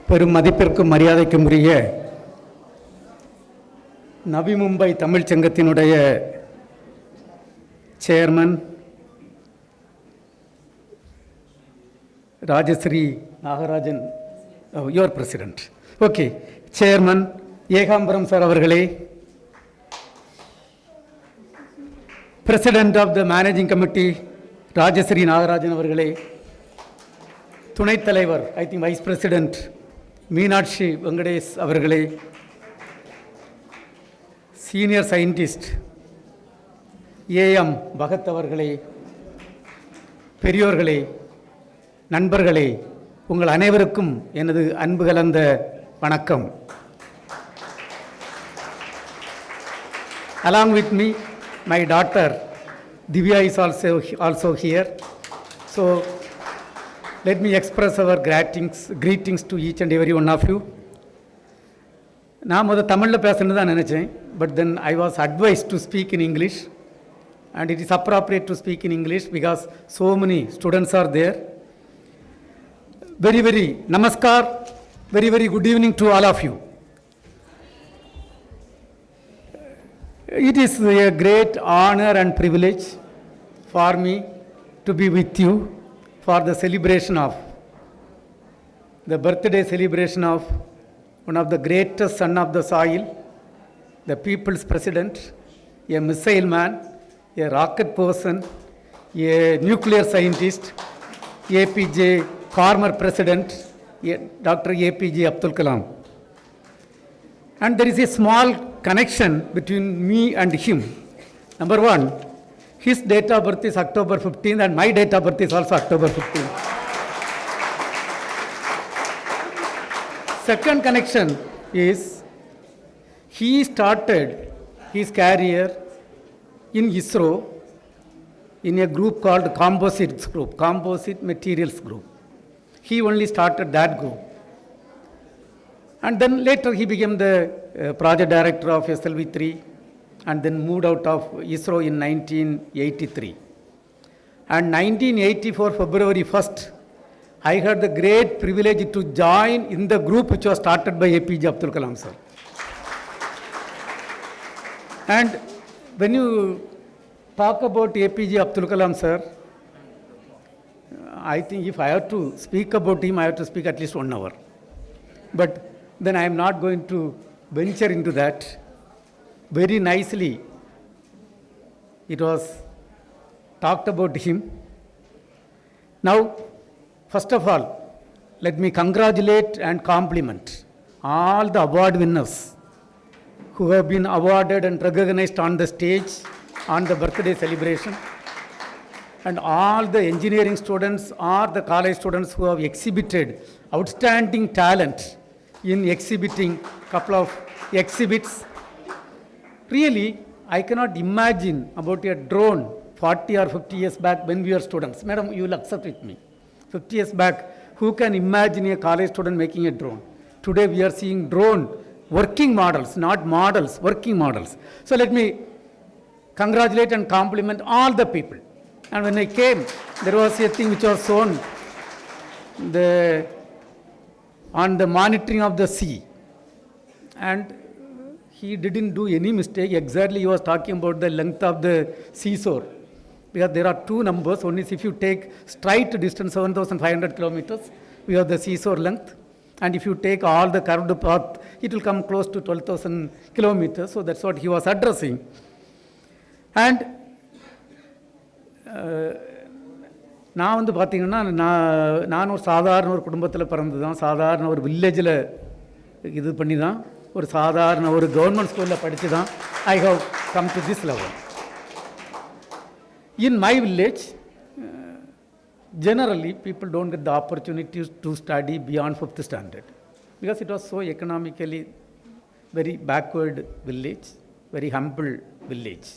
பெரும் மதிப்பிற்கும் மரியாதைக்கும் உரிய நவி மும்பை தமிழ்ச் சங்கத்தினுடைய chairman Rajashree Nagarajan, your president, okay, chairman Ekambaram sir அவர்களே, president of the managing committee Rajashree Nagarajan அவர்களே, துணைத் தலைவர் I think vice president Meenakshi Venkatesh அவர்களே, சீனியர் சயின்டிஸ்ட் ஏஎம் பகத் அவர்களே, பெரியோர்களே, நண்பர்களே, உங்கள் அனைவருக்கும் எனது அன்பு கலந்த வணக்கம். Along with me, my daughter Divya is also here. So let me express our greetings to each and every one of you. நான் தமிழில் பேசணுன்னு தான் நினச்சேன், but then I was advised to speak in English, and it is appropriate to speak in English because so many students are there. Very namaskar, very good evening to all of you. It is a great honor and privilege for me to be with you for the celebration of the birthday celebration of one of the greatest son of the soil, the people's president, a missile man, a rocket person, a nuclear scientist, APJ former president, Dr.APJ Abdul Kalam. And there is a small connection between me and him. Number one, his date of birth is October 15th and my date of birth is also October 15th. Second connection is he started his career in ISRO in a group called Composite Materials Group. He only started that group. And then later he became the project director of SLV3 and then moved out of ISRO in 1983. And 1984 February 1st, I had the great privilege to join in the group which was started by APJ Abdul Kalam sir. And when you talk about APJ Abdul Kalam sir, I think if I have to speak about him, I have to speak at least 1 hour. But then I am not going to venture into that. Very nicely it was talked about him. Now, first of all, let me congratulate and compliment all the award winners who have been awarded and recognized on the stage on the birthday celebration, and all the engineering students or the college students who have exhibited outstanding talent in exhibiting couple of exhibits. Really, I cannot imagine about a drone 40 or 50 years back when we were students. Madam, you will accept with me. 50 years back, who can imagine a college student making a drone? Today we are seeing drone working models, not models, working models. So let me congratulate and compliment all the people. And when I came, there was a thing which was shown on the monitoring of the sea. And he didn't do any mistake. Exactly, he was talking about the length of the seashore. Because there are two numbers. One is if you take straight distance 7,500 kilometers, we have the seashore length. And if you take all the curved path, it will come close to 12,000 kilometers. So that's what he was addressing. And நான் பார்த்தீங்கன்னா நான் ஒரு சாதாரண ஒரு குடும்பத்தில் பிறந்து தான், சாதாரண ஒரு வில்லேஜில் இது பண்ணி தான், ஒரு சாதாரண ஒரு கவர்மெண்ட் ஸ்கூலில் படித்து தான் I have come to this level. In my village, generally people don't get the opportunity to study beyond 5th standard because it was so economically very backward village, very humble village.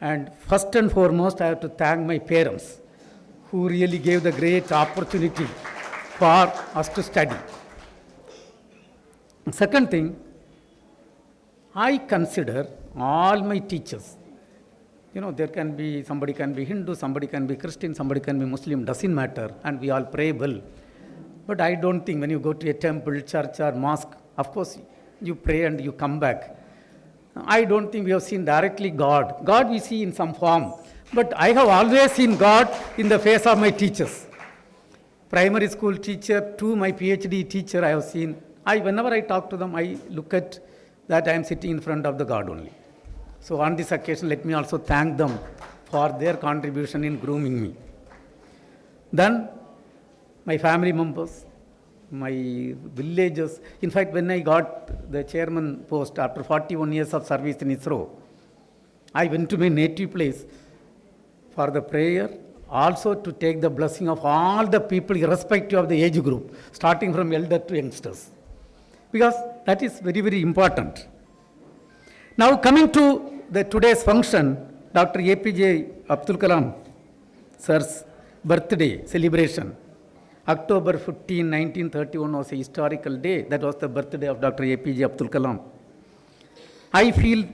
And first and foremost, I have to thank my parents who really gave the great opportunity for us to study. Second thing, I consider all my teachers, there can be, somebody can be Hindu, somebody can be Christian, somebody can be Muslim, doesn't matter, and we all pray well. But I don't think when you go to a temple, church or mosque, of course you pray and you come back. I don't think we have seen directly God. God we see in some form. But I have always seen God in the face of my teachers. Primary school teacher to my PhD teacher I have seen. Whenever I talk to them, I look at that I am sitting in front of the God only. So on this occasion, let me also thank them for their contribution in grooming me. Then my family members, my villagers. In fact, when I got the chairman post after 41 years of service in ISRO, I went to my native place for the prayer, also to take the blessing of all the people irrespective of the age group, starting from elder to youngsters. Because that is very, very important. Now coming to the today's function, Dr.APJ Abdul Kalam sir's birthday celebration. October 15, 1931 was a historical day. That was the birthday of Dr.APJ Abdul Kalam. I feel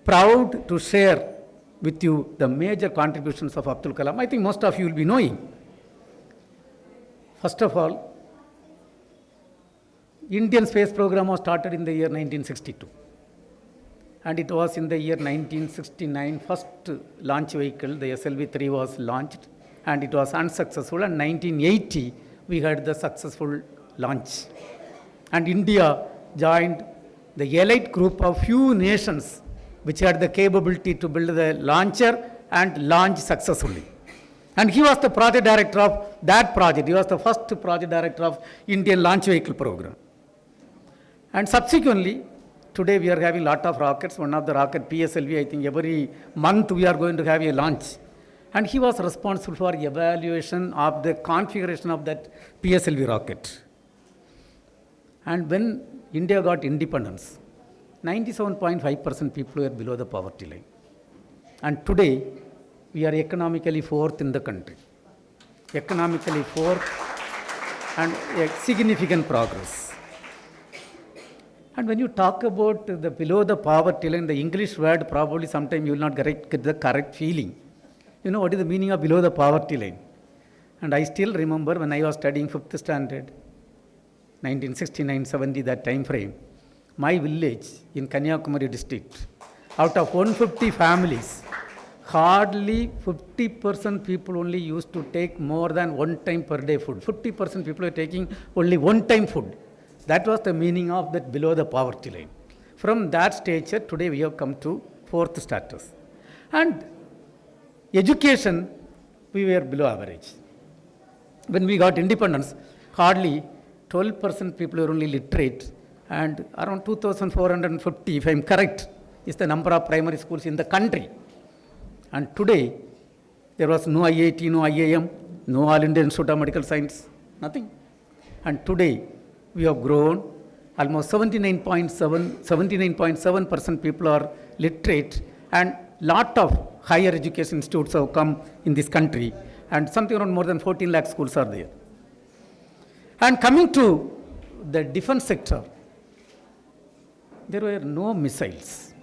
proud to share with you the major contributions of Abdul Kalam. I think most of you will be knowing. First of all, Indian space program was started in the year 1962. And it was in the year 1969, first launch vehicle, the SLV-3 was launched, and it was unsuccessful. And 1980, we had the successful launch. And India joined the elite group of few nations which had the capability to build the launcher and launch successfully. And he was the project director of that project. He was the first project director of Indian launch vehicle program. And subsequently, today we are having a lot of rockets. One of the rocket, PSLV, I think every month we are going to have a launch. And he was responsible for evaluation of the configuration of that PSLV rocket. And when India got independence, 97.5% people were below the poverty line. And today, we are economically fourth in the country. Economically fourth, and a significant progress. And when you talk about the below the poverty line, the English word probably sometimes you will not get the correct feeling. You know what is the meaning of below the poverty line? And I still remember when I was studying 5th standard, 1969-70, that time frame, my village in Kanyakumari district, out of 150 families, hardly 50% people only used to take more than one time per day food. 50% people were taking only one time food. That was the meaning of that below the poverty line. From that stature, today we have come to fourth status. And education, we were below average. When we got independence, hardly 12% people were only literate, and around 2,450, if I am correct, is the number of primary schools in the country. And today, there was no IIT, no IIM, no All India Institute of Medical Science, nothing. And today, we have grown, almost 79.7% people are literate, and lot of higher education institutes have come in this country, and something around more than 14 lakh schools are there. And coming to the defense sector, there were no missiles.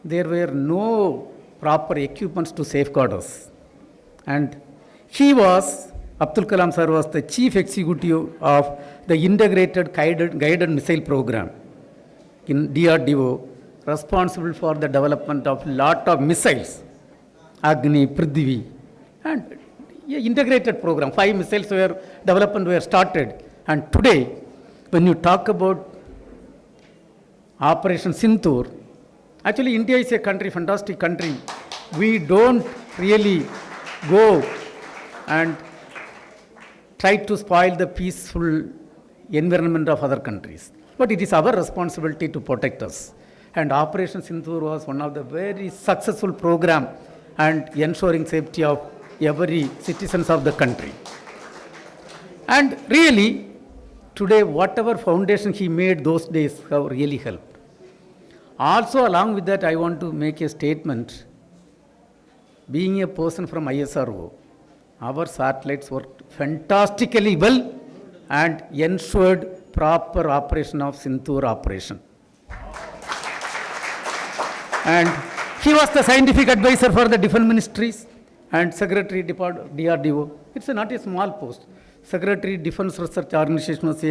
There were no proper equipments to safeguard us. And Abdul Kalam sir was the chief executive of the integrated guided missile program in DRDO, responsible for the development of lot of missiles, Agni, Prithvi, and integrated program. 5 missiles were started. And today, when you talk about Operation Sindoor, actually India is a country, fantastic country. We don't really go and try to spoil the peaceful environment of other countries. But it is our responsibility to protect us. And Operation Sindoor was one of the very successful program and ensuring safety of every citizens of the country. And really, today, whatever foundation he made those days have really helped. Also, along with that, I want to make a statement. Being a person from ISRO, our satellites worked fantastically well and ensured proper operation of Sindoor operation. And he was the scientific advisor for the different ministries and secretary DRDO. It's not a small post. Secretary Defense Research Organization was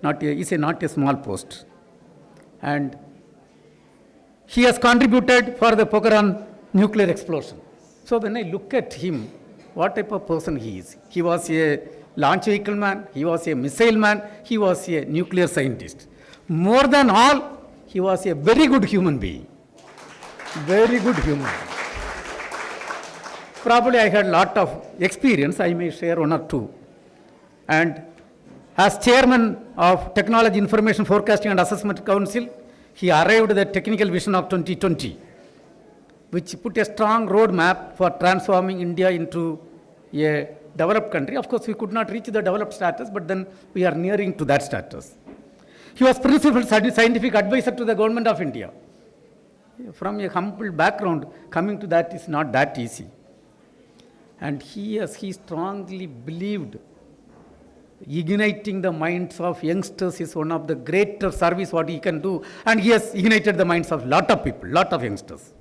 not a small post. And he has contributed for the Pokhran nuclear explosion. So when I look at him, what type of person he is? He was a launch vehicle man, he was a missile man, he was a nuclear scientist. More than all, he was a very good human being. Very good human being. Probably I had a lot of experience, I may share one or two. And as chairman of Technology Information Forecasting and Assessment Council, he arrived at the technical vision of 2020, which put a strong roadmap for transforming India into a developed country. Of course, we could not reach the developed status, but then we are nearing to that status. He was principal scientific advisor to the government of India. From a humble background, coming to that is not that easy. And he strongly believed igniting the minds of youngsters is one of the greater service what he can do. And he has ignited the minds of lot of people, lot of youngsters.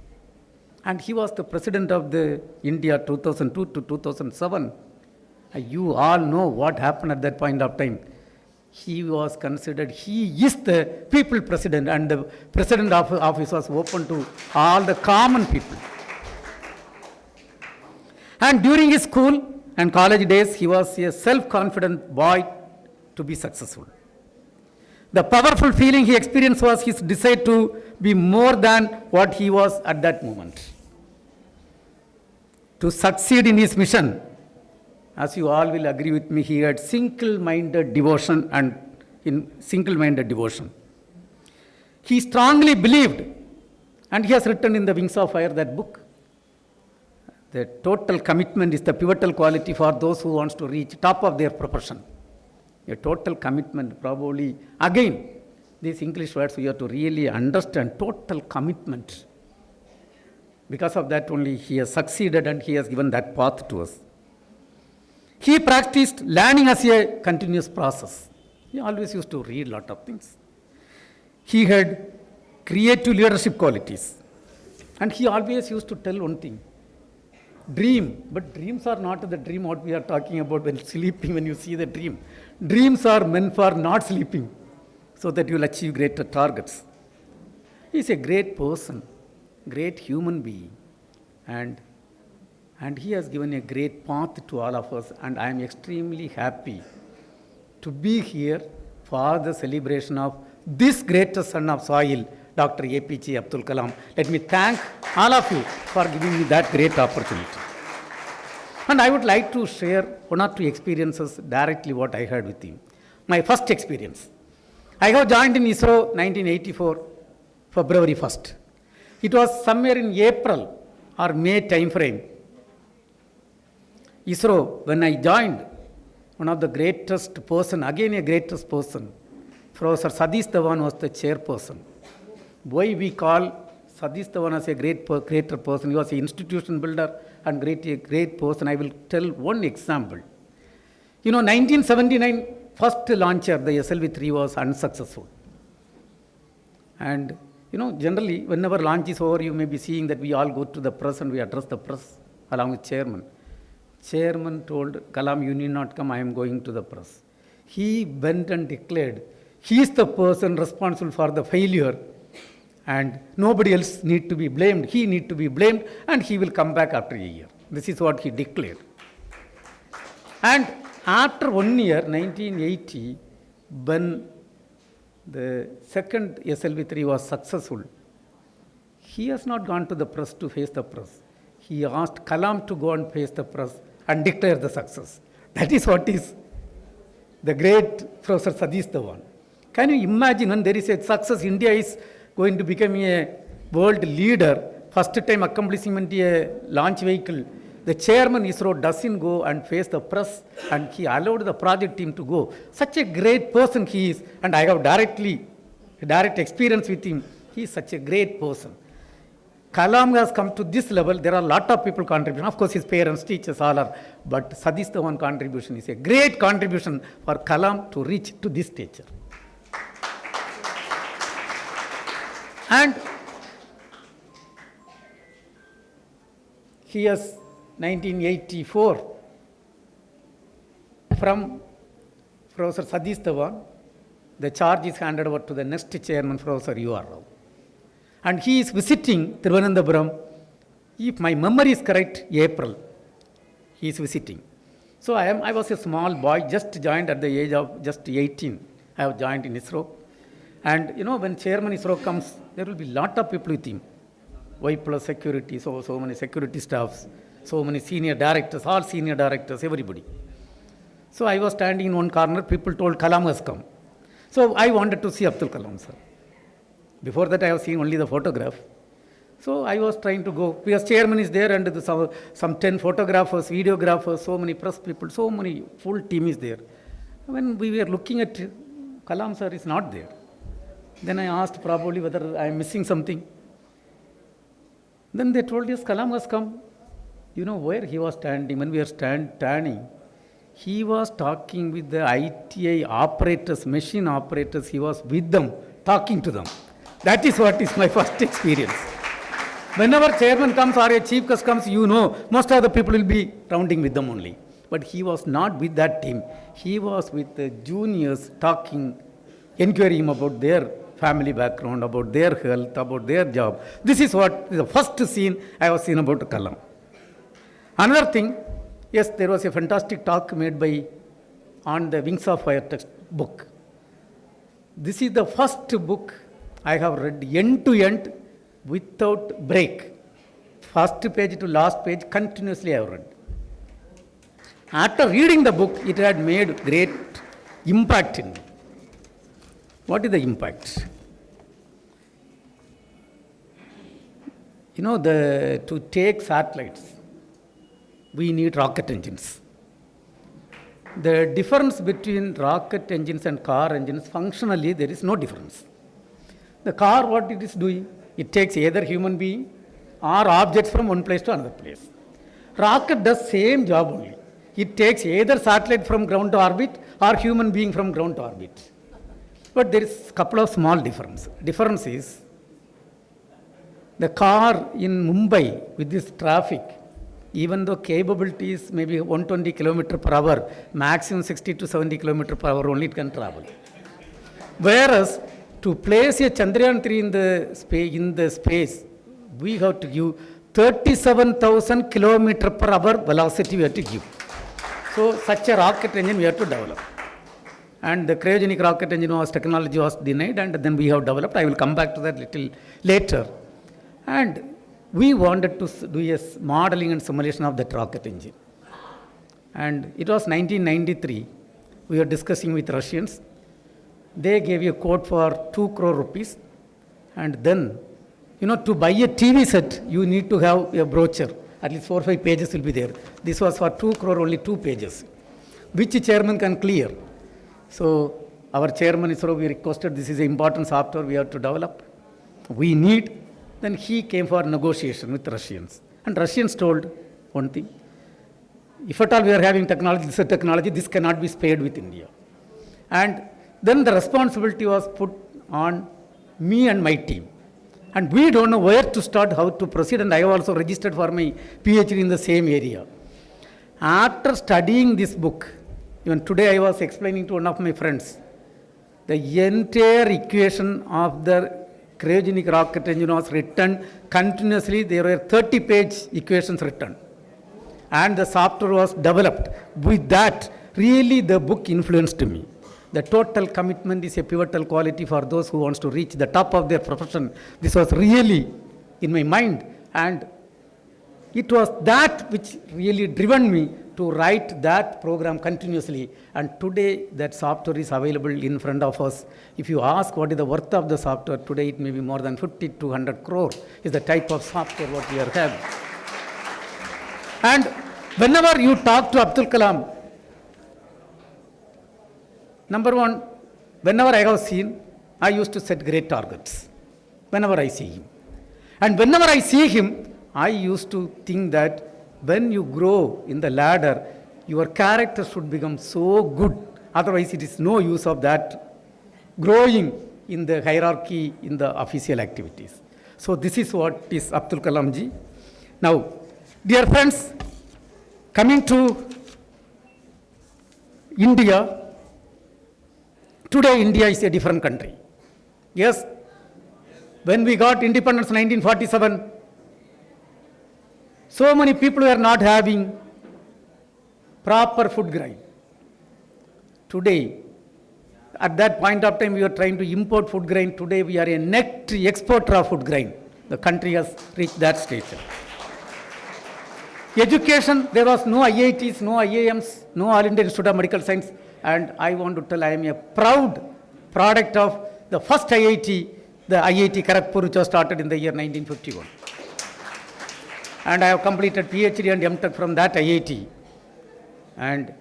And he was the president of the India 2002 to 2007. You all know what happened at that point of time. He was considered, he is the people president, and the president office was open to all the common people. And during his school and college days, he was a self-confident boy to be successful. The powerful feeling he experienced was his desire to be more than what he was at that moment. To succeed in his mission, as you all will agree with me, he had single-minded devotion He strongly believed, and he has written in the Wings of Fire, that book, the total commitment is the pivotal quality for those who wants to reach top of their profession. A total commitment, probably, again, these English words we have to really understand, total commitment. Because of that only he has succeeded and he has given that path to us. He practiced learning as a continuous process. He always used to read a lot of things. He had creative leadership qualities. And he always used to tell one thing, dream, but dreams are not the dream what we are talking about when sleeping, when you see the dream. Dreams are meant for not sleeping, so that you will achieve greater targets. He is a great person, great human being, and he has given a great path to all of us, and I am extremely happy to be here for the celebration of this greatest son of soil, Dr. APJ Abdul Kalam. Let me thank all of you for giving me that great opportunity. And I would like to share one or two experiences directly what I had with him. My first experience. I have joined in ISRO 1984, February 1st. It was somewhere in April or May time frame. ISRO, when I joined, one of the greatest person, again a greatest person, Professor Satish Dhawan was the chairperson. Why we call Satish Dhawan as a greater person? He was an institution builder and great person. I will tell one example. 1979, first launcher, the SLV-3 was unsuccessful. And, generally, whenever launch is over, you may be seeing that we all go to the press and we address the press along with chairman. Chairman told Kalam, you need not come, I am going to the press. He went and declared, he is the person responsible for the failure and nobody else need to be blamed. He need to be blamed and he will come back after a year. This is what he declared. And after 1 year, 1980, when the second SLV-3 was successful, he has not gone to the press to face the press. He asked Kalam to go and face the press and declare the success. That is what is the great Professor Satish Dhawan. Can you imagine when there is a success, India is going to become a world leader, first time accomplishment a launch vehicle. The chairman ISRO doesn't go and face the press and he allowed the project team to go. Such a great person he is, and I have direct experience with him. He is such a great person. Kalam has come to this level, there are a lot of people contributing. Of course, his parents, teachers, all are. But Satish Dhawan contribution is a great contribution for Kalam to reach to this stature. And he has 1984, from Professor Satish Dhawan, the charge is handed over to the next chairman, Professor U.R. Rao. And he is visiting Thiruvananthapuram, if my memory is correct, April. He is visiting. So I was a small boy, just joined at the age of just 18. I have joined in ISRO. And when chairman ISRO comes, there will be lot of people with him. Y plus security, so many security staffs, so many senior directors, all senior directors, everybody. So I was standing in one corner, people told Kalam has come. So I wanted to see Abdul Kalam, sir. Before that I have seen only the photograph. So I was trying to go, because chairman is there and some 10 photographers, videographers, so many press people, so many, full team is there. When we were looking at Kalam, sir is not there. Then I asked probably whether I am missing something. Then they told us Kalam has come. You know where he was standing? When we were standing, he was talking with the ITI operators, machine operators. He was with them, talking to them. That is what is my first experience. Whenever chairman comes or a chief guest comes, most of the people will be rounding with them only. But he was not with that team. He was with the juniors talking, inquiring about their family background, about their health, about their job. This is what the first scene I was seen about Kalam. Another thing, yes, there was a fantastic talk made on the Wings of Fire text book. This is the first book I have read end to end without break. First page to last page, continuously I have read. After reading the book, it had made great impact in me. What is the impact? To take satellites, we need rocket engines. The difference between rocket engines and car engines, functionally, there is no difference. The car, what it is doing? It takes either human being or objects from one place to another place. Rocket does same job only. It takes either satellite from ground to orbit or human being from ground to orbit. But there is a couple of small differences. Difference is, the car in Mumbai with this traffic, even though capability is maybe 120 km per hour, maximum 60 to 70 km per hour only it can travel. Whereas, to place a Chandrayaan 3 in the space, we have to give 37,000 km per hour velocity we have to give. So, such a rocket engine we have to develop. And the cryogenic rocket engine technology was denied, and then we have developed. I will come back to that little later. And we wanted to do a modeling and simulation of that rocket engine. And it was 1993. We were discussing with Russians. They gave you a quote for 2 crore rupees. And then, to buy a TV set, you need to have a brochure. At least 4 or 5 pages will be there. This was for 2 crore, only 2 pages. Which chairman can clear? So, our chairman ISRO, we requested, this is an important software we have to develop. We need. Then he came for negotiation with Russians. And Russians told one thing. If at all we are having technology, this cannot be spared with India. And then the responsibility was put on me and my team. And we don't know where to start, how to proceed. And I have also registered for my PhD in the same area. After studying this book, even today I was explaining to one of my friends, the entire equation of the cryogenic rocket engine was written continuously. There were 30-page equations written. And the software was developed. With that, really the book influenced me. The total commitment is a pivotal quality for those who wants to reach the top of their profession. This was really in my mind, and it was that which really driven me to write that program continuously. And today that software is available in front of us. If you ask what is the worth of the software, today it may be more than 50 to 100 crore is the type of software what we are having. And whenever you talk to Abdul Kalam, number one, whenever I have seen, I used to set great targets. Whenever I see him. And whenever I see him, I used to think that when you grow in the ladder, your character should become so good. Otherwise, it is no use of that growing in the hierarchy in the official activities. So this is what is Abdul Kalam ji. Now, dear friends, coming to India, Today, India is a different country. Yes, when we got independence in 1947, so many people were not having proper food grain. Today, at that point of time, we were trying to import food grain. Today, we are a net exporter of food grain. The country has reached that stage. Education, there was no IITs, no IIMs, no All India Institute of Medical Science. And I want to tell I am a proud product of the first IIT, the IIT Kharagpur, which was started in the year 1951. And I have completed PhD and MTech from that IIT. And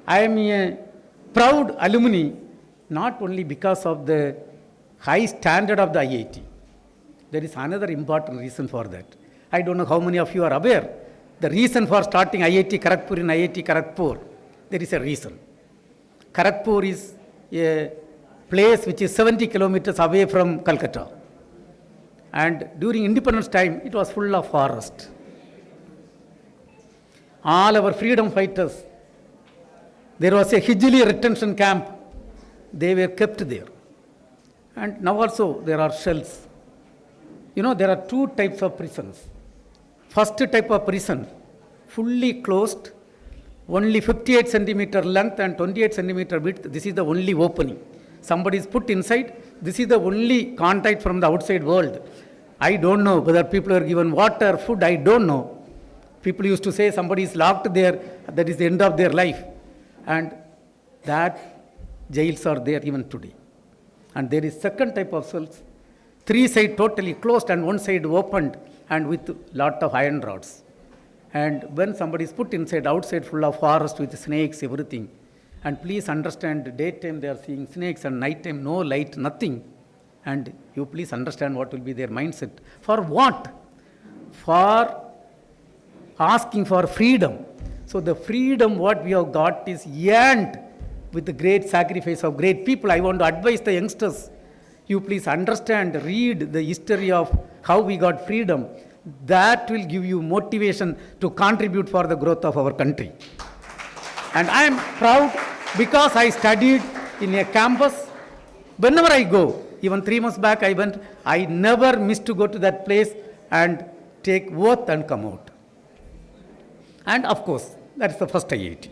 I am a proud alumni, not only because of the high standard of the IIT. There is another important reason for that. I don't know how many of you are aware. The reason for starting IIT Kharagpur in IIT Kharagpur, there is a reason. Kharagpur is a place which is 70 kilometers away from Calcutta. And during independence time, it was full of forest. All our freedom fighters, there was a Hijili retention camp. They were kept there. And now also there are shells. You know, there are two types of prisons. First type of prison, fully closed, only 58 centimeter length and 28 centimeter width. This is the only opening. Somebody is put inside. This is the only contact from the outside world. I don't know whether people are given water, food, I don't know. People used to say somebody is locked there, that is the end of their life. And that jails are there even today. And there is second type of cells, three sides totally closed and one side opened and with lot of iron rods. And when somebody is put inside, outside full of forest with snakes, everything. And please understand, daytime they are seeing snakes and nighttime no light, nothing. And you please understand what will be their mindset. For what? For asking for freedom. So the freedom what we have got is earned with the great sacrifice of great people. I want to advise the youngsters. You please understand, read the history of how we got freedom. That will give you motivation to contribute for the growth of our country. And I am proud because I studied in a campus. Whenever I go, even 3 months back I went, I never missed to go to that place and take oath and come out. And of course, that's the first IIT.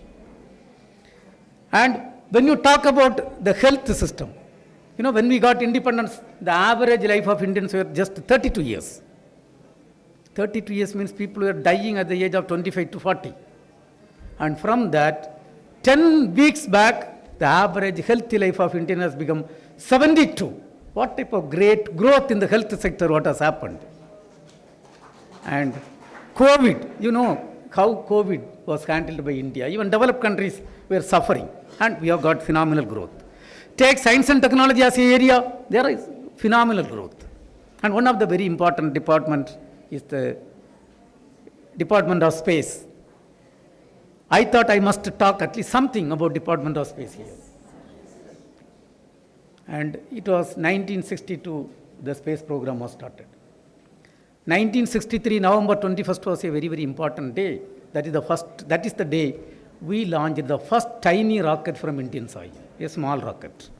And when you talk about the health system, you know, when we got independence, the average life of Indians were just 32 years. 32 years means people were dying at the age of 25 to 40. And from that, 10 weeks back, the average healthy life of Indian has become 72. What type of great growth in the health sector, what has happened? And COVID, you know how COVID was handled by India. Even developed countries were suffering and we have got phenomenal growth. Take science and technology as an area, there is phenomenal growth. And one of the very important departments is the Department of Space. I thought I must talk at least something about Department of Space here. And it was 1962, the space program was started. 1963, November 21st was a very, very important day. That is the day we launched the first tiny rocket from Indian soil, a small rocket.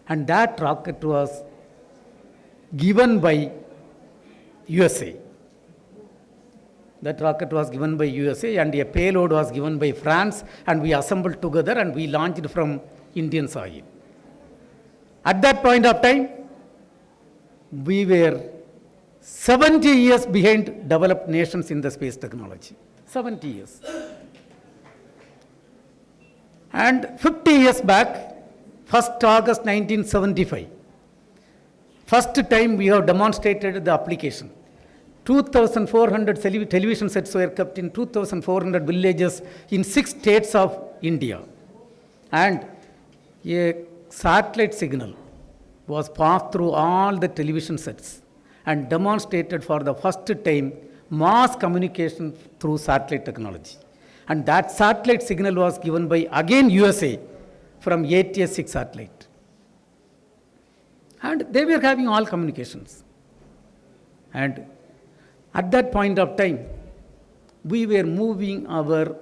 And that rocket was given by USA. That rocket was given by USA and a payload was given by France, and we assembled together and we launched from Indian soil. At that point of time, we were 70 years behind developed nations in the space technology. 70 years. And 50 years back, 1st August 1975, first time we have demonstrated the application. 2,400 television sets were kept in 2,400 villages in 6 states of India. And a satellite signal was passed through all the television sets and demonstrated for the first time mass communication through satellite technology. And that satellite signal was given by, again, USA from ATS-6 satellite. And they were having all communications. And at that point of time, we were moving our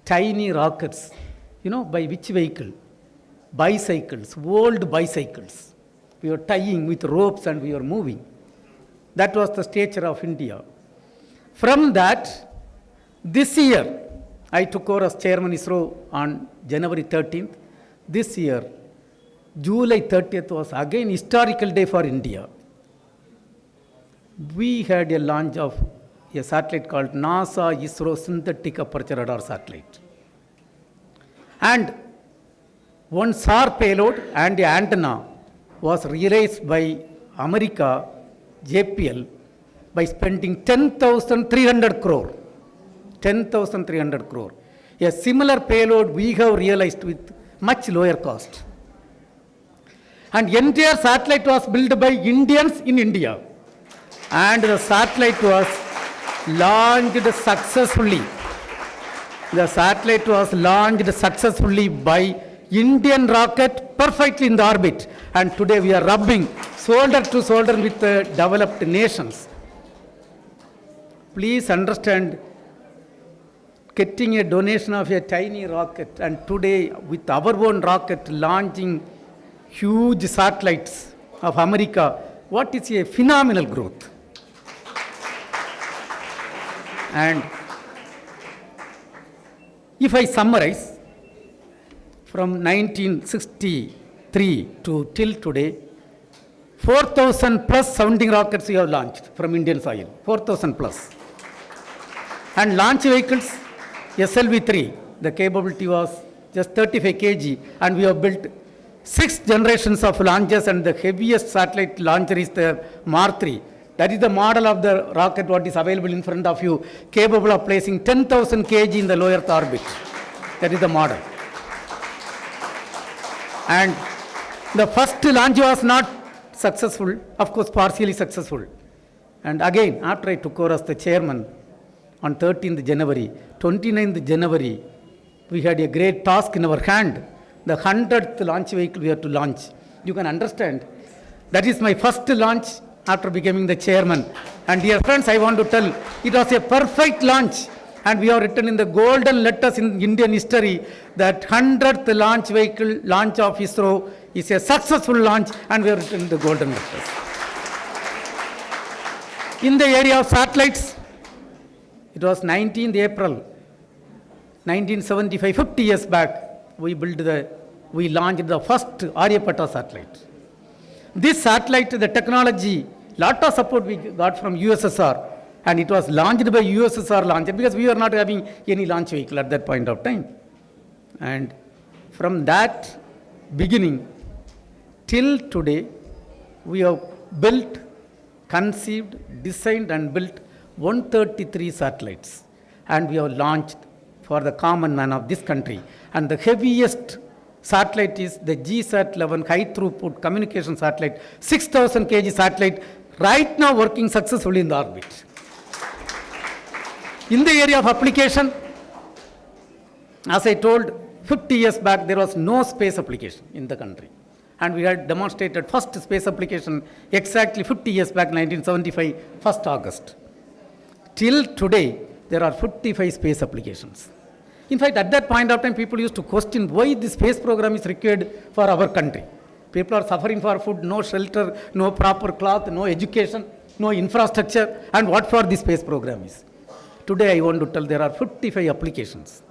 tiny rockets, you know, by which vehicle? bicycles, old bicycles. We were tying with ropes and we were moving. That was the stature of India. From that, this year, I took over as Chairman ISRO on January 13th. This year, July 30th was again historical day for India. We had a launch of a satellite called NASA ISRO Synthetic Aperture Radar Satellite. And one SAR payload and the antenna was realized by America, JPL, by spending 10,300 crore. 10,300 crore. A similar payload we have realized with much lower cost. And entire satellite was built by Indians in India. And the satellite was launched successfully. The satellite was launched successfully by Indian rocket perfectly in the orbit. And today we are rubbing shoulder to shoulder with the developed nations. Please understand, getting a donation of a tiny rocket and today with our own rocket launching huge satellites of America, what is a phenomenal growth. And if I summarize, from 1963 to till today, 4,000 plus sounding rockets we have launched from Indian soil, 4,000 plus. And launch vehicles, SLV-3, the capability was just 35 kg, and we have built 6 generations of launches, and the heaviest satellite launcher is the Mar-3. That is the model of the rocket what is available in front of you, capable of placing 10,000 kg in the low Earth orbit. That is the model. And the first launch was not successful, of course partially successful. And again, after I took over as the chairman on 13th January, 29th January, we had a great task in our hand. The 100th launch vehicle we had to launch. You can understand, that is my first launch after becoming the chairman. And dear friends, I want to tell, it was a perfect launch. And we have written in the golden letters in Indian history that 100th launch vehicle launch of ISRO is a successful launch, and we have written in the golden letters. In the area of satellites, it was 19th April 1975, 50 years back, we launched the first Aryabhatta satellite. This satellite, the technology, lot of support we got from USSR, and it was launched by USSR launcher because we were not having any launch vehicle at that point of time. And from that beginning till today, we have built, conceived, designed and built 133 satellites, and we have launched for the common man of this country. And the heaviest satellite is the GSAT-11 high throughput communication satellite, 6,000 kg satellite, right now working successfully in the orbit. In the area of application, as I told, 50 years back there was no space application in the country. And we had demonstrated first space application exactly 50 years back, 1975, 1st August. Till today, there are 55 space applications. In fact, at that point of time, people used to question why the space program is required for our country. People are suffering for food, no shelter, no proper cloth, no education, no infrastructure, and what for the space program is. Today, I want to tell there are 55 applications.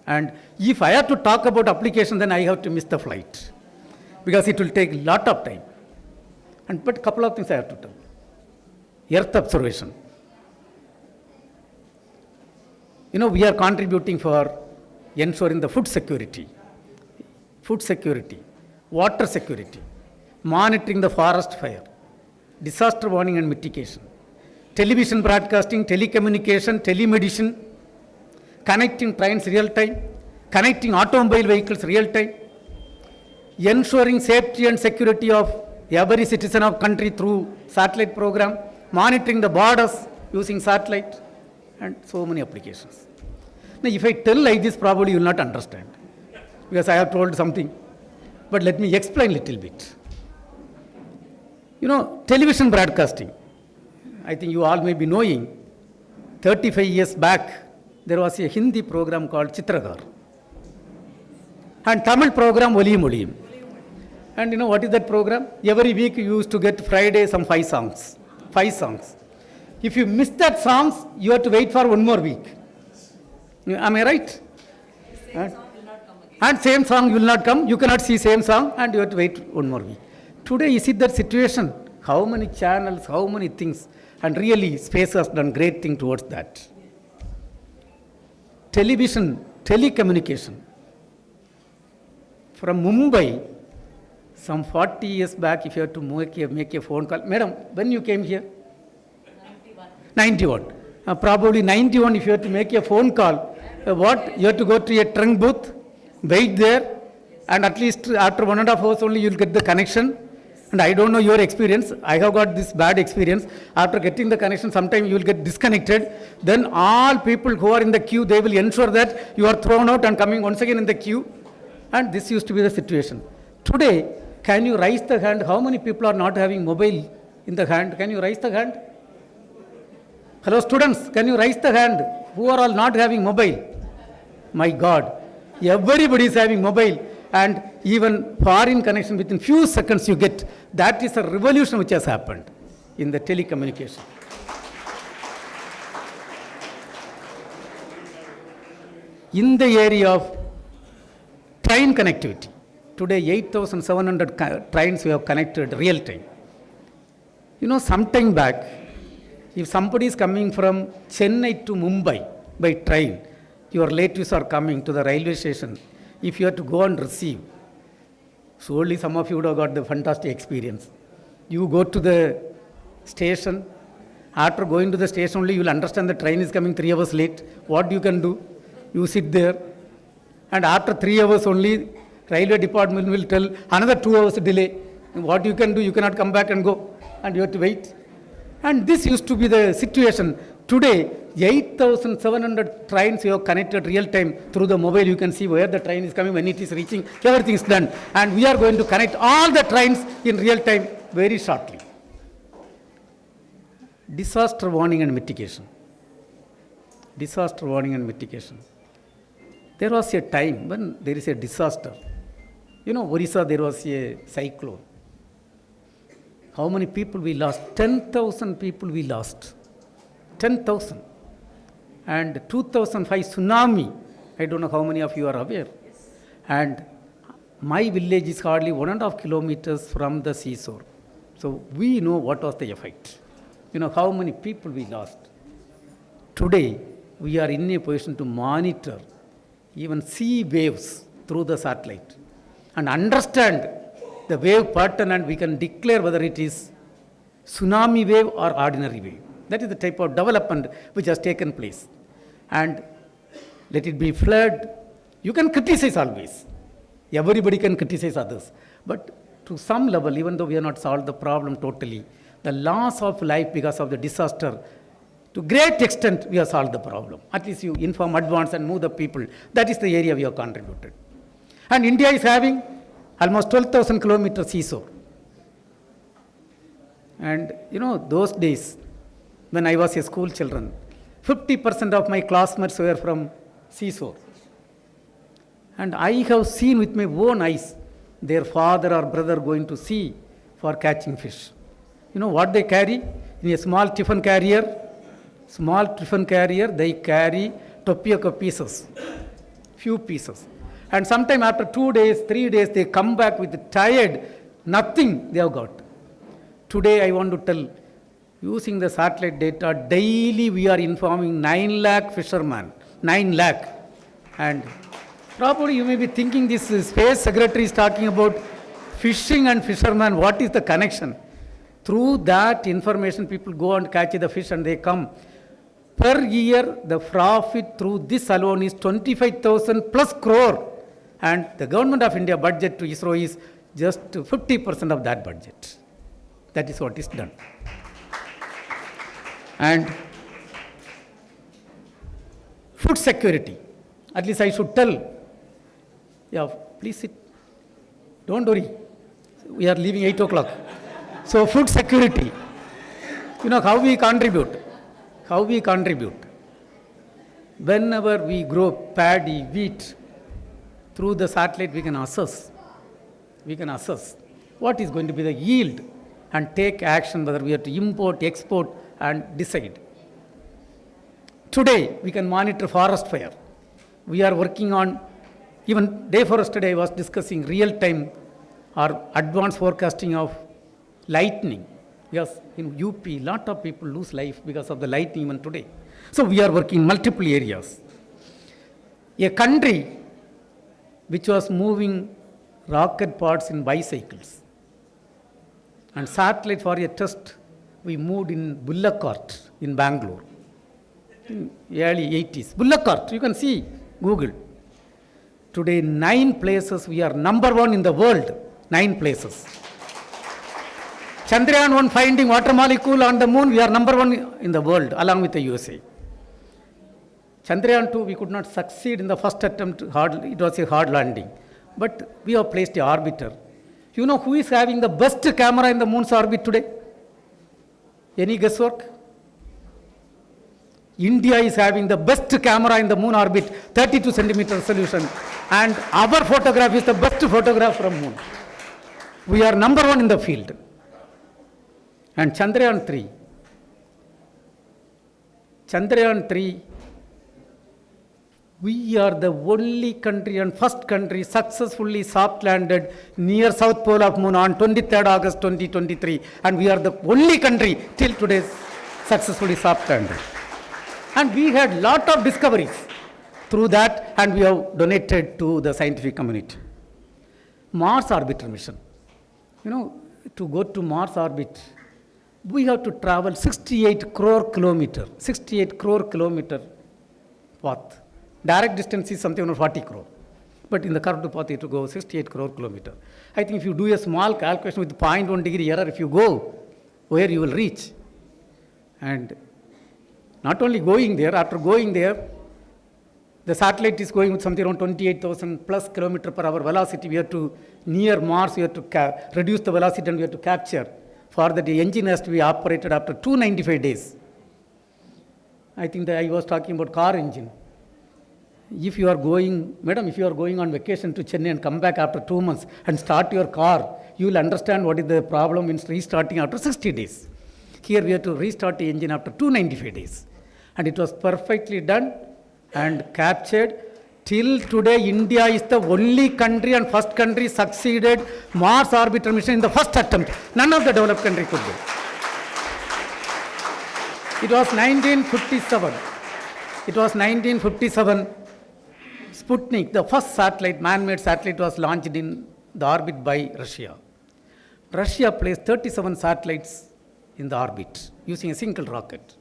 And if I have to talk about application, then I have to miss the flight, because it will take a lot of time. But a couple of things I have to tell. Earth observation. We are contributing for ensuring the food security, water security, monitoring the forest fire, disaster warning and mitigation, television broadcasting, telecommunication, telemedicine, connecting trains real time, connecting automobile vehicles real time, ensuring safety and security of every citizen of country through satellite program, monitoring the borders using satellite, and so many applications. Now, if I tell like this, probably you will not understand, because I have told something. But let me explain a little bit. Television broadcasting, I think you all may be knowing, 35 years back, there was a Hindi program called Chitragar. And Tamil program Oliyum Oliyum. And you know what is that program? Every week you used to get Friday some 5 songs. 5 songs. If you miss that songs, you have to wait for 1 more week. Am I right? And same song will not come. You cannot see same song and you have to wait 1 more week. Today, is it that situation? How many channels, how many things? And really, space has done great thing towards that. Television, telecommunication. From Mumbai, some 40 years back, if you have to make a phone call. Madam, when you came here? 91. Probably 91, if you have to make a phone call, what? You have to go to a trunk booth, wait there, and at least after 1.5 hours only you will get the connection. And I don't know your experience. I have got this bad experience. After getting the connection, sometimes you will get disconnected. Then all people who are in the queue, they will ensure that you are thrown out and coming once again in the queue. And this used to be the situation. Today, can you raise the hand? How many people are not having mobile in the hand? Can you raise the hand? Hello students, can you raise the hand? Who are all not having mobile? My God, everybody is having mobile. And even foreign connection within few seconds you get. That is a revolution which has happened in the telecommunication. In the area of train connectivity, today 8,700 trains we have connected real time. You know, some time back, if somebody is coming from Chennai to Mumbai by train, your relatives are coming to the railway station. If you have to go and receive, surely some of you would have got the fantastic experience. You go to the station. After going to the station only, you will understand the train is coming 3 hours late. What you can do? You sit there. And after 3 hours only, railway department will tell another 2 hours delay. What you can do? You cannot come back and go. And you have to wait. And this used to be the situation. Today, 8,700 trains you have connected real time through the mobile. You can see where the train is coming, when it is reaching, everything is done. And we are going to connect all the trains in real time very shortly. Disaster warning and mitigation. Disaster warning and mitigation. There was a time when there is a disaster. You know, Orissa, there was a cyclone. How many people we lost? 10,000 people we lost. 10,000. And 2005 tsunami, I don't know how many of you are aware. And my village is hardly 1.5 kilometers from the seashore. So we know what was the effect. You know how many people we lost. Today, we are in a position to monitor even sea waves through the satellite and understand the wave pattern, and we can declare whether it is tsunami wave or ordinary wave. That is the type of development which has taken place. And let it be flood. You can criticize always. Everybody can criticize others. But to some level, even though we have not solved the problem totally, the loss of life because of the disaster, to great extent we have solved the problem. At least you inform, advance and move the people. That is the area we have contributed. And India is having almost 12,000 kilometers seashore. And you know, those days, when I was a school children, 50% of my classmates were from seashore. And I have seen with my own eyes their father or brother going to sea for catching fish. You know what they carry? In a small tiffin carrier, they carry tapioca pieces, few pieces. And sometime after 2 days, 3 days, they come back with tired, nothing they have got. Today I want to tell, using the satellite data, daily we are informing 9 lakh fishermen, 9 lakh. And probably you may be thinking this space secretary is talking about fishing and fishermen, what is the connection? Through that information, people go and catch the fish and they come. Per year, the profit through this alone is 25,000 plus crore. And the government of India budget to ISRO is just 50% of that budget. That is what is done. And food security. At least I should tell. Yeah, please sit. Don't worry. We are leaving 8 o'clock. So food security. You know how we contribute. How we contribute. Whenever we grow paddy, wheat, through the satellite we can assess what is going to be the yield and take action whether we have to import, export and decide. Today we can monitor forest fire. We are working on, even day forest today I was discussing real-time or advanced forecasting of lightning. Yes, in UP, lot of people lose life because of the lightning even today. So we are working in multiple areas. A country which was moving rocket parts in bicycles and satellite for a test, we moved in bullock cart in Bangalore in early 80s. Bullock cart, you can see, Google. Today, 9 places, we are number 1 in the world, 9 places. Chandrayaan 1 finding water molecule on the moon, we are number 1 in the world along with the USA. Chandrayaan 2, we could not succeed in the first attempt, it was a hard landing. But we have placed the orbiter. You know who is having the best camera in the moon's orbit today? Any guesswork? India is having the best camera in the moon orbit, 32 centimeter resolution. And our photograph is the best photograph from moon. We are number 1 in the field. And Chandrayaan 3, we are the only country and first country successfully soft landed near South Pole of Moon on 23rd August 2023. And we are the only country till today successfully soft landed. And we had lot of discoveries through that, and we have donated to the scientific community. Mars orbiter mission. You know, to go to Mars orbit, we have to travel 68 crore kilometer path. Direct distance is something around 40 crore. But in the curved path, it will go 68 crore kilometer. I think if you do a small calculation with 0.1 degree error, if you go, where you will reach. And not only going there, after going there, the satellite is going with something around 28,000 plus kilometer per hour velocity. We have to, near Mars, we have to reduce the velocity and we have to capture. For that, the engine has to be operated after 295 days. I think that I was talking about car engine. If you are going, madam, if you are going on vacation to Chennai and come back after 2 months and start your car, you will understand what is the problem in restarting after 60 days. Here we have to restart the engine after 295 days. And it was perfectly done and captured. Till today, India is the only country and first country succeeded Mars orbiter mission in the first attempt. None of the developed country could do. It was 1957. Sputnik, the first satellite, man-made satellite, was launched in the orbit by Russia. Russia placed 37 satellites in the orbit using a single rocket.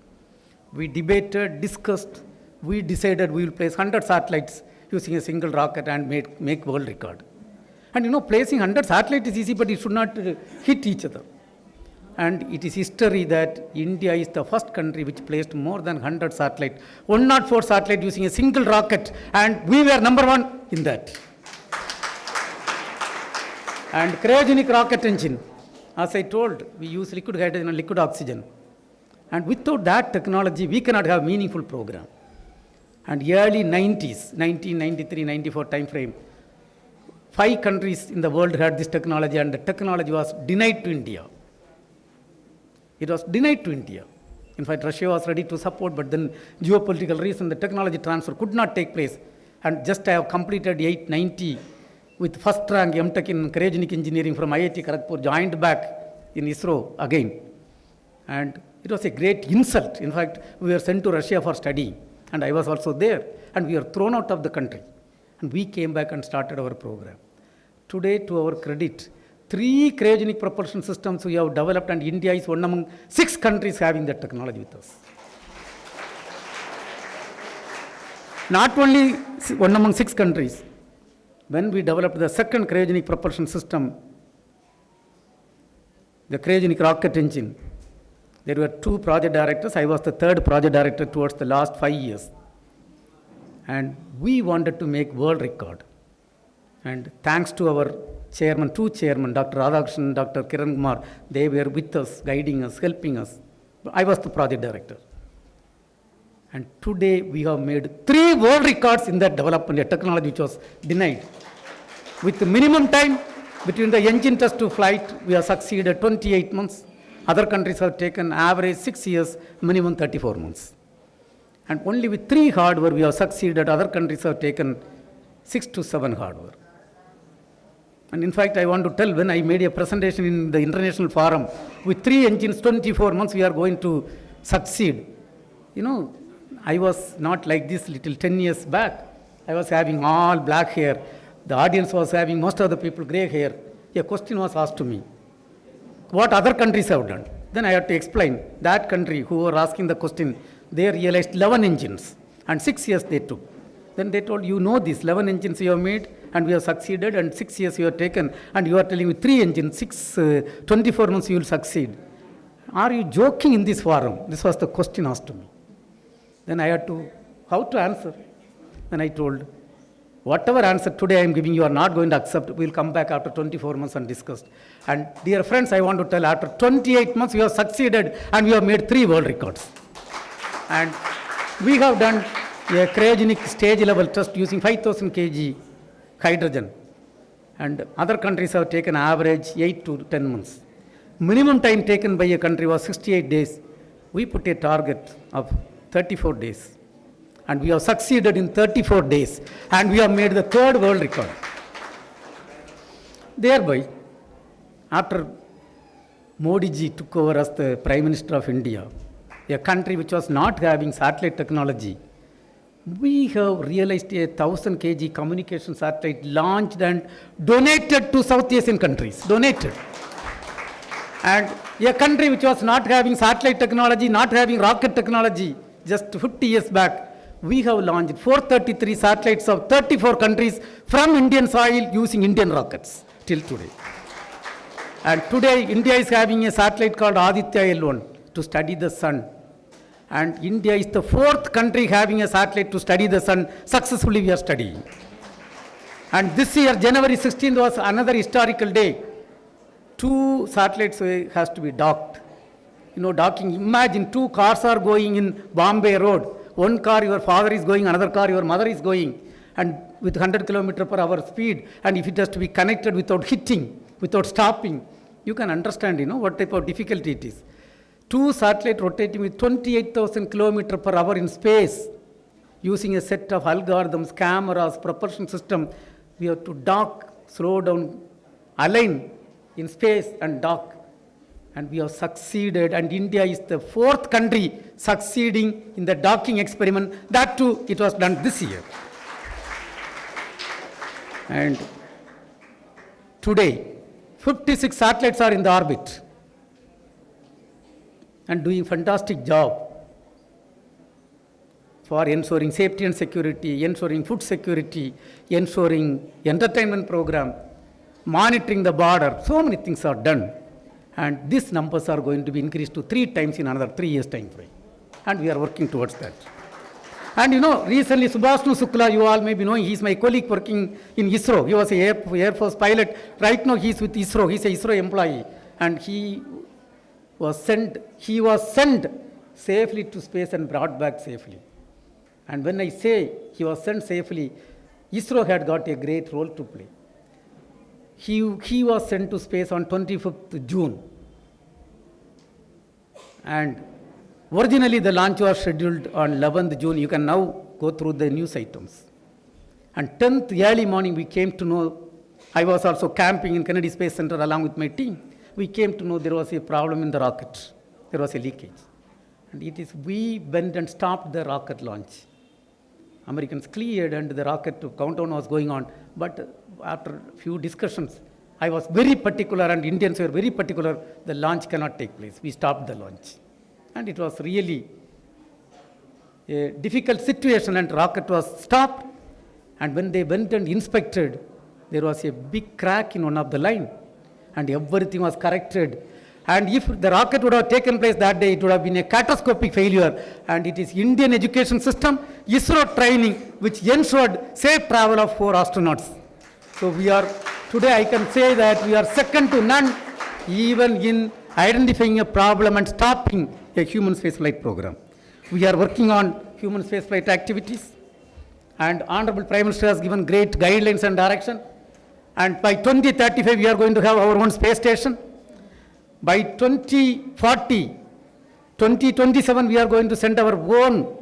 We debated, discussed, we decided we will place 100 satellites using a single rocket and make world record. And you know, placing 100 satellites is easy, but it should not hit each other. And it is history that India is the first country which placed more than 100 satellites, 104 satellites using a single rocket, and we were number 1 in that. And cryogenic rocket engine, as I told, we use liquid hydrogen and liquid oxygen. And without that technology, we cannot have meaningful program. And early 90s, 1993, 94 time frame, 5 countries in the world had this technology, and the technology was denied to India. It was denied to India. In fact, Russia was ready to support, but then geopolitical reason, the technology transfer could not take place. And just I have completed 890 with first rank MTech in cryogenic engineering from IIT Kharagpur, joined back in ISRO again. And it was a great insult. In fact, we were sent to Russia for study, and I was also there, and we were thrown out of the country. And we came back and started our program. Today, to our credit, 3 cryogenic propulsion systems we have developed, and India is one among 6 countries having that technology with us. Not only one among 6 countries, when we developed the second cryogenic propulsion system, the cryogenic rocket engine, there were 2 project directors. I was the 3rd project director towards the last 5 years. And we wanted to make world record. And thanks to our chairman, 2 chairmen, Dr. Radhakrishnan, Dr. Kiran Kumar, they were with us, guiding us, helping us. I was the project director. And today we have made 3 world records in that development, a technology which was denied. With the minimum time between the engine test to flight, we have succeeded 28 months. Other countries have taken average 6 years, minimum 34 months. And only with 3 hardware we have succeeded. Other countries have taken 6 to 7 hardware. And in fact, I want to tell, when I made a presentation in the international forum, with 3 engines, 24 months we are going to succeed. You know, I was not like this little 10 years back. I was having all black hair. The audience was having, most of the people, gray hair. A question was asked to me, what other countries have done? Then I had to explain. That country who were asking the question, they realized 11 engines and 6 years they took. Then they told, you know this, 11 engines you have made and we have succeeded, and 6 years you have taken, and you are telling me 3 engines, 24 months you will succeed. Are you joking in this forum? This was the question asked to me. Then I had to, how to answer? Then I told, whatever answer today I am giving you are not going to accept. We will come back after 24 months and discuss. And dear friends, I want to tell, after 28 months we have succeeded and we have made 3 world records. And we have done a cryogenic stage level test using 5,000 kg hydrogen. And other countries have taken average 8 to 10 months. Minimum time taken by a country was 68 days. We put a target of 34 days. And we have succeeded in 34 days. And we have made the 3rd world record. Thereby, after Modi ji took over as the Prime Minister of India, a country which was not having satellite technology, we have realized 1,000 kg communication satellite launched and donated to South Asian countries. Donated. And a country which was not having satellite technology, not having rocket technology, just 50 years back, we have launched 433 satellites of 34 countries from Indian soil using Indian rockets till today. And today, India is having a satellite called Aditya L1 to study the sun. And India is the 4th country having a satellite to study the sun. Successfully we are studying. And this year, January 16th was another historical day. 2 satellites has to be docked. You know, docking, imagine 2 cars are going in Bombay Road. One car your father is going, another car your mother is going. And with 100 km/h speed. And if it has to be connected without hitting, without stopping, you can understand, you know, what type of difficulty it is. 2 satellites rotating with 28,000 km/h in space, using a set of algorithms, cameras, propulsion system. We have to dock, slow down, align in space and dock. And we have succeeded, and India is the 4th country succeeding in the docking experiment. That too, it was done this year. And today, 56 satellites are in the orbit and doing fantastic job for ensuring safety and security, ensuring food security, ensuring entertainment program, monitoring the border. So many things are done. And these numbers are going to be increased to 3 times in another 3 years time frame. And we are working towards that. And you know, recently Subhashnu Shukla, you all may be knowing, he is my colleague working in ISRO. He was an Air Force pilot. Right now he is with ISRO. He is an ISRO employee. And he was sent safely to space and brought back safely. And when I say he was sent safely, ISRO had got a great role to play. He was sent to space on 25th June. And originally the launch was scheduled on 11th June. You can now go through the news items. And 10th early morning we came to know, I was also camping in Kennedy Space Center along with my team. We came to know there was a problem in the rocket. There was a leakage. And we went and stopped the rocket launch. Americans cleared and the rocket countdown was going on. But after a few discussions, I was very particular and Indians were very particular, the launch cannot take place. We stopped the launch. And it was really a difficult situation, and rocket was stopped. And when they went and inspected, there was a big crack in one of the line. And everything was corrected. And if the rocket would have taken place that day, it would have been a catastrophic failure. And it is Indian education system, ISRO training, which ensured safe travel of 4 astronauts. So today I can say that we are second to none, even in identifying a problem and stopping a human spaceflight program. We are working on human spaceflight activities. And Honorable Prime Minister has given great guidelines and direction. And by 2035, we are going to have our own space station. By 2040, 2027, we are going to send our own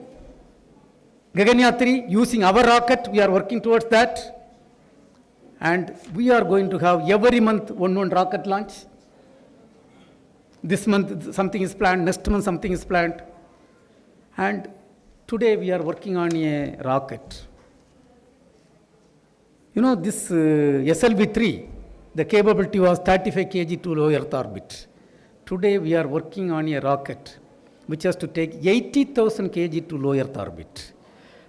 Gaganyaan 3 using our rocket. We are working towards that. And we are going to have every month one rocket launch. This month something is planned, next month something is planned. And today we are working on a rocket. You know, this SLV-3, the capability was 35 kg to low Earth orbit. Today we are working on a rocket which has to take 80,000 kg to low Earth orbit.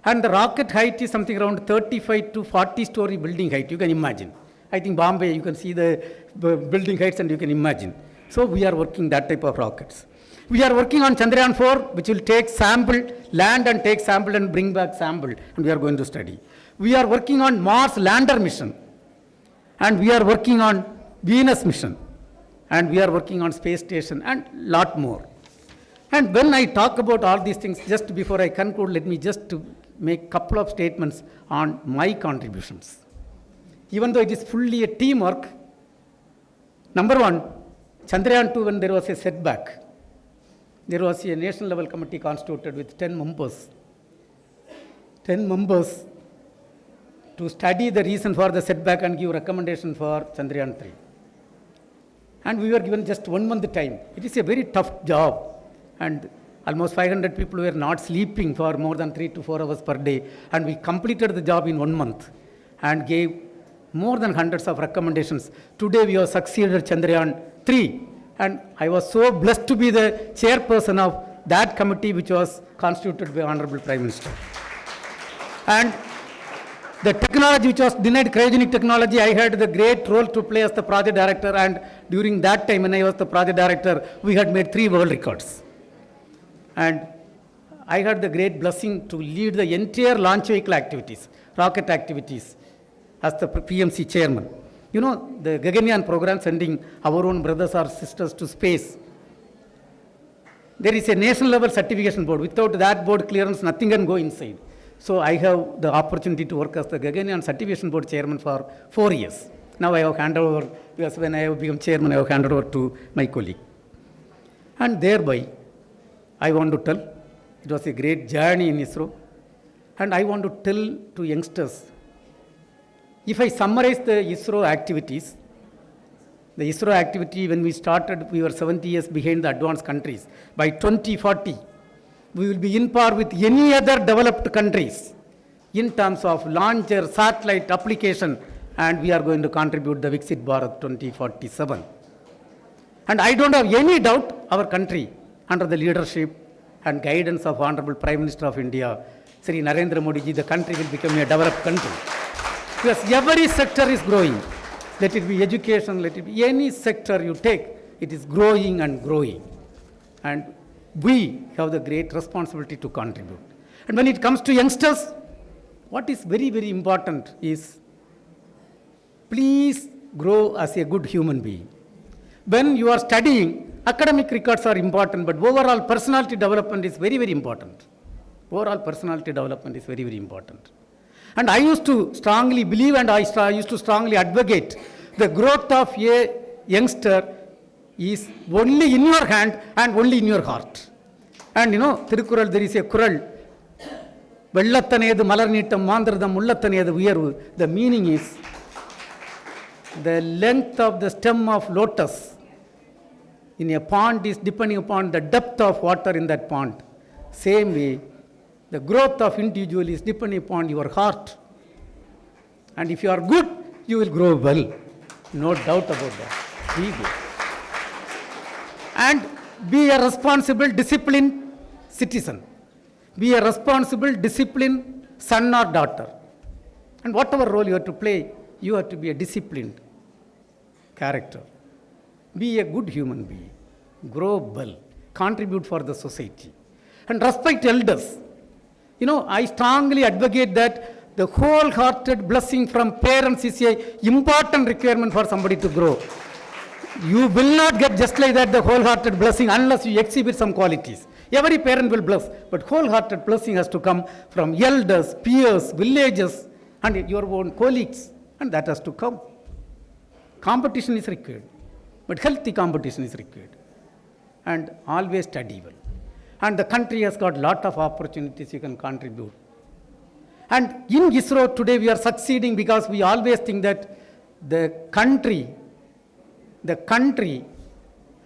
And the rocket height is something around 35 to 40-story building height, you can imagine. I think Bombay, you can see the building heights and you can imagine. So we are working that type of rockets. We are working on Chandrayaan 4, which will take sample, land and take sample and bring back sample, and we are going to study. We are working on Mars lander mission, and we are working on Venus mission, and we are working on space station, and lot more. And when I talk about all these things, just before I conclude, let me just to make a couple of statements on my contributions. Even though it is fully a teamwork, number one, Chandrayaan 2, when there was a setback, there was a national level committee constituted with 10 members. 10 members to study the reason for the setback and give recommendation for Chandrayaan 3. And we were given just 1 month time. It is a very tough job. And almost 500 people were not sleeping for more than 3 to 4 hours per day. And we completed the job in 1 month and gave more than hundreds of recommendations. Today we have succeeded Chandrayaan 3. And I was so blessed to be the chairperson of that committee which was constituted by Honorable Prime Minister. And the technology which was denied, cryogenic technology, I had the great role to play as the project director, and during that time when I was the project director, we had made 3 world records. And I had the great blessing to lead the entire launch vehicle activities, rocket activities, as the PMC chairman. You know, the Gaganyaan program sending our own brothers or sisters to space. There is a national level certification board. Without that board clearance, nothing can go inside. So I have the opportunity to work as the Gaganyaan certification board chairman for 4 years. Now I have handed over, because when I have become chairman, I have handed over to my colleague. And thereby, I want to tell, it was a great journey in ISRO. And I want to tell to youngsters, if I summarize the ISRO activities, the ISRO activity, when we started, we were 70 years behind the advanced countries. By 2040, we will be in par with any other developed countries in terms of launcher, satellite application, and we are going to contribute the Viksit Bharat 2047. And I don't have any doubt our country, under the leadership and guidance of Honorable Prime Minister of India, Sri Narendra Modi ji, the country will become a developed country. Because every sector is growing. Let it be education, let it be any sector you take, it is growing and growing. And we have the great responsibility to contribute. And when it comes to youngsters, what is very, very important is, please grow as a good human being. When you are studying, academic records are important, but overall personality development is very, very important. Overall personality development is very, very important. And I used to strongly believe, and I used to strongly advocate, the growth of a youngster is only in your hand and only in your heart. And you know, Thirukural, there is a Kural, Vellathanedu Malarnittam Mandradam Ullathanedu Uyarvu. The meaning is, the length of the stem of lotus in a pond is depending upon the depth of water in that pond. Same way, the growth of individual is depending upon your heart. And if you are good, you will grow well. No doubt about that. Be good. And be a responsible, disciplined citizen. Be a responsible, disciplined son or daughter. And whatever role you have to play, you have to be a disciplined character. Be a good human being. Grow well. Contribute for the society. And respect elders. You know, I strongly advocate that the wholehearted blessing from parents is an important requirement for somebody to grow. You will not get just like that the wholehearted blessing unless you exhibit some qualities. Every parent will bless, but wholehearted blessing has to come from elders, peers, villagers, and your own colleagues, and that has to come. Competition is required, but healthy competition is required. And always study well. And the country has got lot of opportunities you can contribute. And in ISRO today we are succeeding because we always think that the country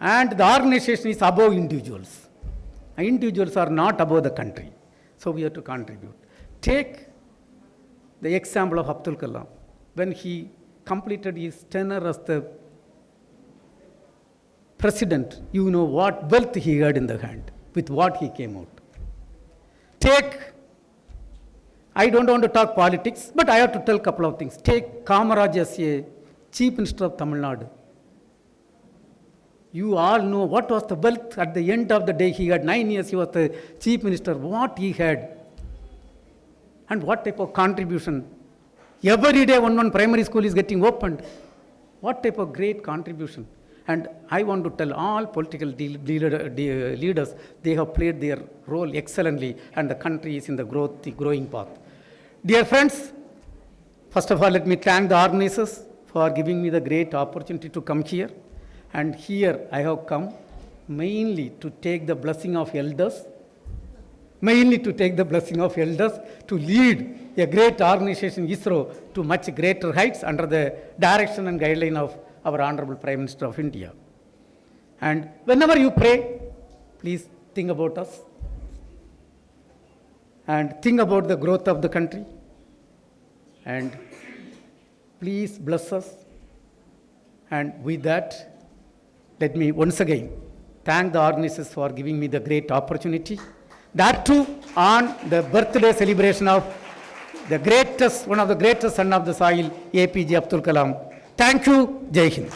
and the organization is above individuals. And individuals are not above the country. So we have to contribute. Take the example of Abdul Kalam. When he completed his tenure as the president, you know what wealth he had in the hand, with what he came out. I don't want to talk politics, but I have to tell a couple of things. Take Kamaraj as a Chief Minister of Tamil Nadu. You all know what was the wealth at the end of the day. He had 9 years, he was the Chief Minister, what he had. And what type of contribution. Every day one primary school is getting opened. What type of great contribution. And I want to tell all political leaders, they have played their role excellently and the country is in the growing path. Dear friends, first of all, let me thank the organizers for giving me the great opportunity to come here. And here I have come mainly to take the blessing of elders, to lead a great organization, ISRO, to much greater heights under the direction and guideline of our Honorable Prime Minister of India. And whenever you pray, please think about us and think about the growth of the country. And please bless us. And with that, let me once again thank the organizers for giving me the great opportunity. That too on the birthday celebration of the greatest, one of the greatest son of the soil, APJ Abdul Kalam. Thank you. Jai Hind.